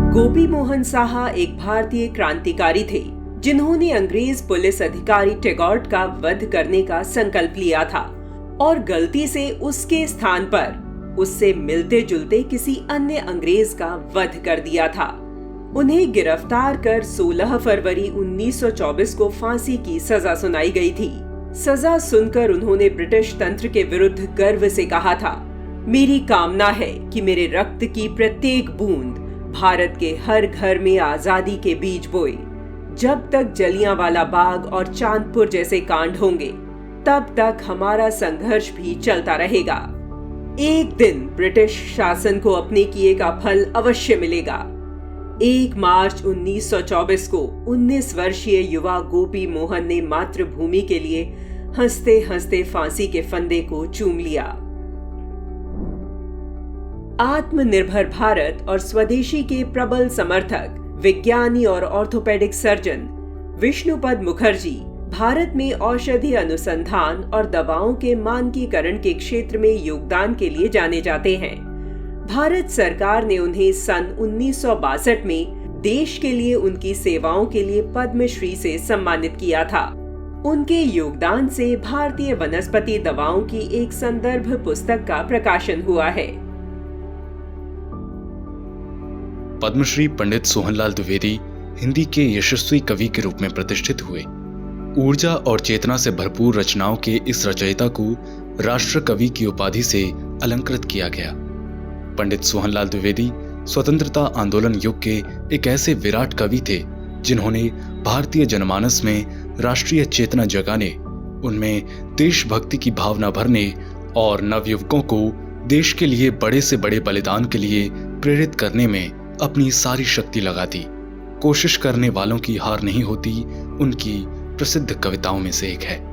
गोपी मोहन साहा एक भारतीय क्रांतिकारी थे जिन्होंने अंग्रेज पुलिस अधिकारी टैगोर का वध करने का संकल्प लिया था और गलती से उसके स्थान पर उससे मिलते जुलते किसी अन्य अंग्रेज का वध कर दिया था। उन्हें गिरफ्तार कर 16 फरवरी 1924 को फांसी की सजा सुनाई गई थी। सजा सुनकर उन्होंने ब्रिटिश तंत्र के विरुद्ध गर्व से कहा था, मेरी कामना है कि मेरे रक्त की प्रत्येक बूंद भारत के हर घर में आजादी के बीज बोए। जब तक जलियांवाला बाग और चांदपुर जैसे कांड होंगे, तब तक हमारा संघर्ष भी चलता रहेगा। एक दिन ब्रिटिश शासन को अपने किए का फल अवश्य मिलेगा। 1 मार्च 1924 को 19 वर्षीय युवा गोपी मोहन ने मातृभूमि के लिए हंसते हंसते फांसी के फंदे को चूम लिया। आत्मनिर्भर भारत और स्वदेशी के प्रबल समर्थक, विज्ञानी और ऑर्थोपेडिक सर्जन विष्णुपद मुखर्जी भारत में औषधि अनुसंधान और दवाओं के मानकीकरण के क्षेत्र में योगदान के लिए जाने जाते हैं। भारत सरकार ने उन्हें सन 1962 में देश के लिए उनकी सेवाओं के लिए पद्मश्री से सम्मानित किया था। उनके योगदान से भारतीय वनस्पति दवाओं की एक संदर्भ पुस्तक का प्रकाशन हुआ है। पद्मश्री पंडित सोहनलाल द्विवेदी हिंदी के यशस्वी कवि के रूप में प्रतिष्ठित हुए। ऊर्जा और चेतना से भरपूर रचनाओं के इस रचयिता को राष्ट्र कवि की उपाधि से अलंकृत किया गया। पंडित सोहनलाल द्विवेदी स्वतंत्रता आंदोलन युग के एक ऐसे विराट कवि थे जिन्होंने भारतीय जनमानस में राष्ट्रीय चेतना जगाने, उनमें देशभक्ति की भावना भरने और नवयुवकों को देश के लिए बड़े से बड़े बलिदान के लिए प्रेरित करने में अपनी सारी शक्ति लगा दी। कोशिश करने वालों की हार नहीं होती, उनकी प्रसिद्ध कविताओं में से एक है।